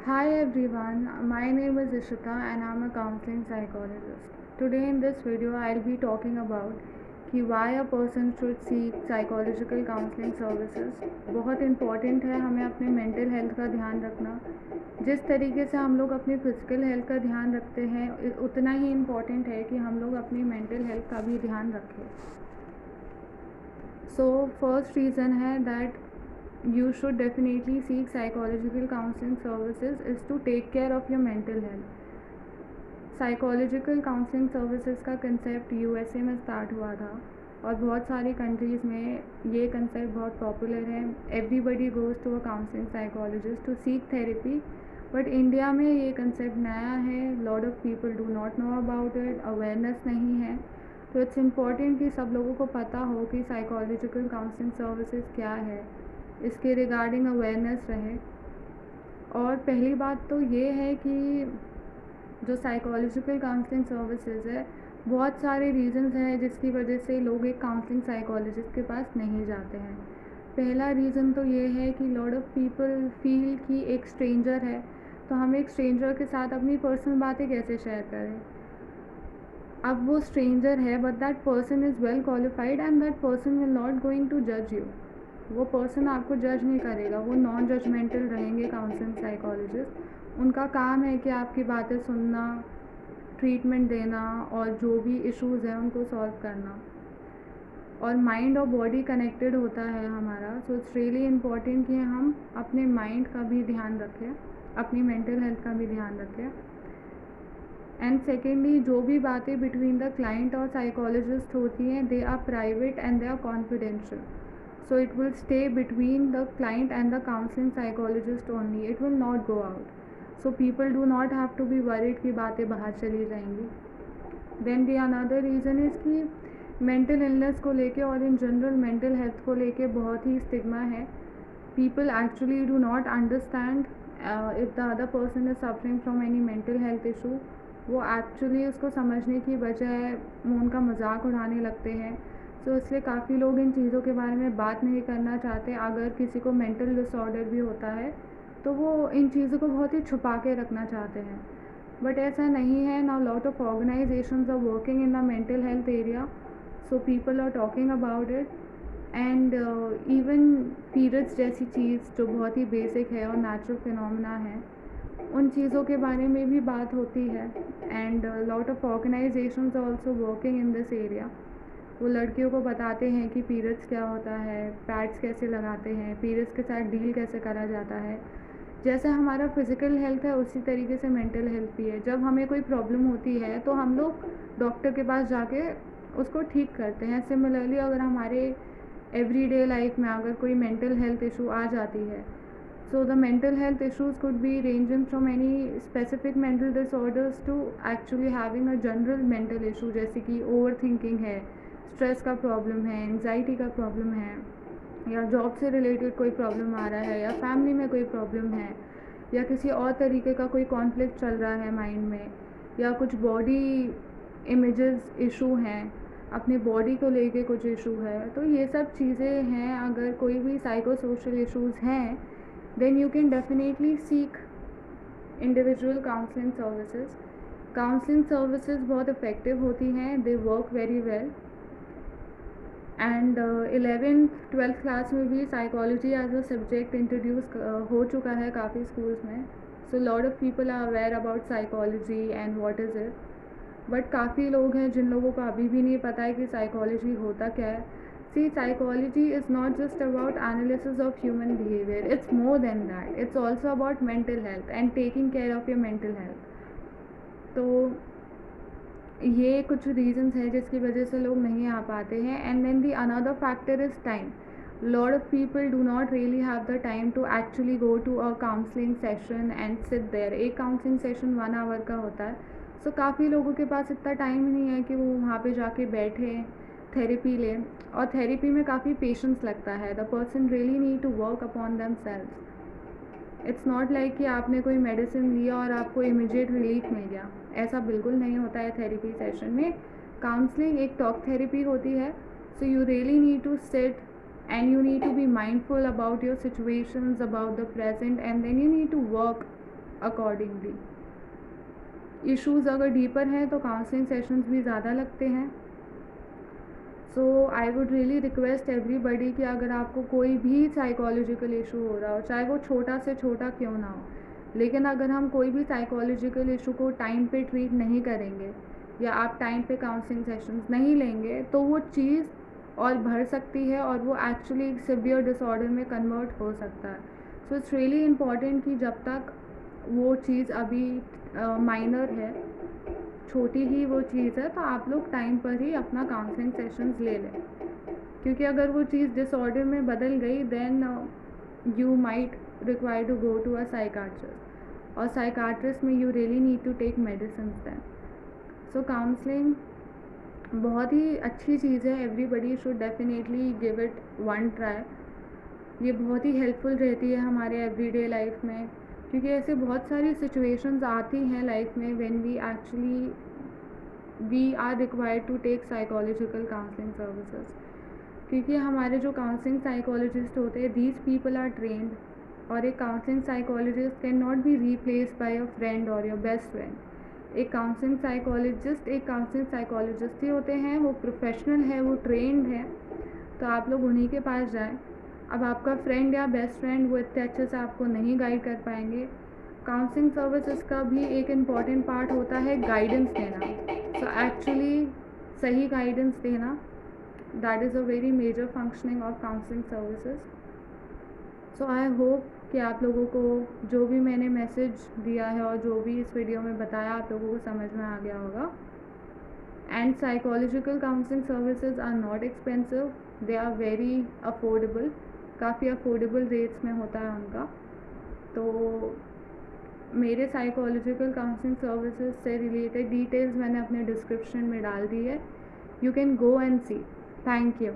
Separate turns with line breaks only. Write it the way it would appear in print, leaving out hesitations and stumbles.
Hi everyone, my name is Ishita and I'm a counseling psychologist. Today in this video I'll be talking about कि why a person should seek psychological counseling services. बहुत important है हमें अपने mental health का ध्यान रखना. जिस तरीके से हम लोग अपनी फिजिकल हेल्थ का ध्यान रखते हैं उतना ही इम्पॉर्टेंट है कि हम लोग अपनी मेंटल हेल्थ का भी ध्यान रखें. सो फर्स्ट रीज़न है that you should definitely seek psychological counseling services is to take care of your mental health. Psychological counselling services का कंसेप्ट यूएसए में स्टार्ट हुआ था और बहुत सारी कंट्रीज़ में ये कंसेप्ट बहुत पॉपुलर है. Everybody goes to a counselling psychologist to seek therapy. But India में ये कंसेप्ट नया है. Lot of people do not know about it. Awareness नहीं है. तो इट्स इम्पॉर्टेंट कि सब लोगों को पता हो कि साइकोलॉजिकल काउंसलिंग सर्विसेज क्या है, इसके रिगार्डिंग अवेयरनेस रहे. और पहली बात तो ये है कि जो साइकोलॉजिकल काउंसलिंग सर्विसेज है, बहुत सारे रीज़न्स हैं जिसकी वजह से लोग एक काउंसलिंग साइकोलॉजिस्ट के पास नहीं जाते हैं. पहला रीज़न तो ये है कि लॉट ऑफ पीपल फील कि एक स्ट्रेंजर है, तो हम एक स्ट्रेंजर के साथ अपनी पर्सनल बातें कैसे शेयर करें. अब वो स्ट्रेंजर है but that person is well qualified and that person will not going to जज यू. वो पर्सन आपको जज नहीं करेगा. वो नॉन जजमेंटल रहेंगे काउंसलिंग साइकोलॉजिस्ट. उनका काम है कि आपकी बातें सुनना, ट्रीटमेंट देना और जो भी इश्यूज़ हैं उनको सॉल्व करना. और माइंड और बॉडी कनेक्टेड होता है हमारा. सो इट्स रियली इम्पॉर्टेंट कि हम अपने माइंड का भी ध्यान रखें, अपनी मेंटल हेल्थ का भी ध्यान रखें. एंड सेकेंडली, जो भी बातें बिटवीन द क्लाइंट और साइकोलॉजिस्ट होती हैं, they are private and they are confidential. So it will stay between the client and the counseling psychologist only. It will not go out. So people do not have to be worried कि बातें बाहर चली जाएंगी. Then the another reason is कि mental illness को लेके और in general mental health को लेके बहुत ही stigma है. People actually do not understand if the other person is suffering from any mental health issue. वो actually उसको समझने की बजाय वो उनका मजाक उड़ाने लगते हैं. तो इसलिए काफ़ी लोग इन चीज़ों के बारे में बात नहीं करना चाहते. अगर किसी को मेंटल डिसऑर्डर भी होता है तो वो इन चीज़ों को बहुत ही छुपा के रखना चाहते हैं. बट ऐसा नहीं है. Now lot of organisations are working in the mental health area. So people are talking about it. And even periods जैसी चीज़ जो बहुत ही बेसिक है और नेचुरल फिनोमेना है, उन चीज़ों के बारे में भी बात होती है. And lot of organisations are also working in this area. वो लड़कियों को बताते हैं कि पीरियड्स क्या होता है, पैड्स कैसे लगाते हैं, पीरियड्स के साथ डील कैसे करा जाता है. जैसा हमारा फिज़िकल हेल्थ है उसी तरीके से मेंटल हेल्थ भी है. जब हमें कोई प्रॉब्लम होती है तो हम लोग डॉक्टर के पास जाके उसको ठीक करते हैं. सिमिलरली अगर हमारे एवरीडे लाइफ में अगर कोई मेंटल हेल्थ इशू आ जाती है, so the mental health issues could be ranging from any specific mental disorders to actually having a general mental issue, जैसे कि ओवर थिंकिंग है, स्ट्रेस का प्रॉब्लम है, एंजाइटी का प्रॉब्लम है, या जॉब से रिलेटेड कोई प्रॉब्लम आ रहा है, या फैमिली में कोई प्रॉब्लम है, या किसी और तरीके का कोई कॉन्फ्लिक्ट चल रहा है माइंड में, या कुछ बॉडी इमेजेस इशू हैं, अपनी बॉडी को लेके कुछ इशू है. तो ये सब चीज़ें हैं. अगर कोई भी साइको सोशल इशूज़ हैं, then you can definitely seek individual counseling services. Counseling services बहुत effective होती हैं. They work very well. And 11th 12th class में भी psychology as a subject introduce हो चुका है काफ़ी schools में. So lot of people are aware about psychology and what is it. But काफ़ी लोग हैं जिन लोगों को अभी भी नहीं पता है कि psychology होता क्या है. See, psychology is not just about analysis of human behavior. It's more than that. It's also about mental health and taking care of your mental health. तो ये कुछ रीजंस हैं जिसकी वजह से लोग नहीं आ पाते हैं. And then the another factor is time. Lot of people do not really have the time to actually go to a counselling session and sit there. एक काउंसलिंग सेशन 1 आवर का होता है. सो काफ़ी लोगों के पास इतना टाइम नहीं है कि वो वहाँ पे जाके बैठें, थेरेपी लें. और थेरेपी में काफ़ी पेशेंस लगता है. The person really need to work upon them self. It's not like कि आपने कोई मेडिसिन लिया और आपको इमीडिएट रिलीफ मिल गया. ऐसा बिल्कुल नहीं होता है थेरेपी सेशन में. काउंसलिंग एक टॉक थेरेपी होती है. So you really need to sit and you need to be mindful about your situations, about the present, and then you need to work accordingly. Issues अगर deeper हैं तो counselling sessions भी ज़्यादा लगते हैं। So I would really request everybody कि अगर आपको कोई भी साइकोलॉजिकल इशू हो रहा हो, चाहे वो छोटा से छोटा क्यों ना हो, लेकिन अगर हम कोई भी साइकोलॉजिकल इशू को टाइम पे ट्रीट नहीं करेंगे या आप टाइम पे काउंसलिंग सेशंस नहीं लेंगे तो वो चीज़ और बढ़ सकती है और वो एक्चुअली सिवियर डिसऑर्डर में कन्वर्ट हो सकता है। सो इट्स रियली इम्पॉर्टेंट कि जब तक वो चीज़ अभी माइनर है, छोटी ही वो चीज़ है, तो आप लोग टाइम पर ही अपना काउंसलिंग सेशंस ले लें, क्योंकि अगर वो चीज़ डिसऑर्डर में बदल गई then you might require to go to a psychiatrist, और साइकाट्रिस्ट में you really need to take medicine then. So counselling बहुत ही अच्छी चीज़ है, everybody should definitely give it one try. ये बहुत ही हेल्पफुल रहती है हमारे एवरीडे लाइफ में, क्योंकि ऐसे बहुत सारी सिचुएशंस आती हैं लाइफ में when we are required to take psychological counselling services. क्योंकि हमारे जो काउंसलिंग साइकोलॉजिस्ट होते हैं, दीज पीपल आर ट्रेंड, और एक counselling psychologist can not be replaced by your friend और योर बेस्ट फ्रेंड। एक काउंसलिंग साइकोलॉजिस्ट ही होते हैं, वो प्रोफेशनल है, वो ट्रेंड है, तो आप लोग उन्हीं के पास जाएं। अब आपका फ्रेंड या बेस्ट फ्रेंड वो इतने अच्छे से आपको नहीं गाइड कर पाएंगे। काउंसलिंग सर्विसेज का भी एक इम्पॉर्टेंट पार्ट होता है गाइडेंस देना। सो एक्चुअली सही गाइडेंस देना, that is a very major functioning of counselling services. So I hope कि आप लोगों को जो भी मैंने मैसेज दिया है और जो भी इस वीडियो में बताया आप लोगों को समझ में आ गया होगा। And psychological counselling services are not expensive, they are very affordable, काफ़ी अफोर्डेबल रेट्स में होता है उनका। तो मेरे साइकोलॉजिकल काउंसलिंग सर्विसेज से रिलेटेड डिटेल्स मैंने अपने डिस्क्रिप्शन में डाल दी है, you can go and see. Thank you.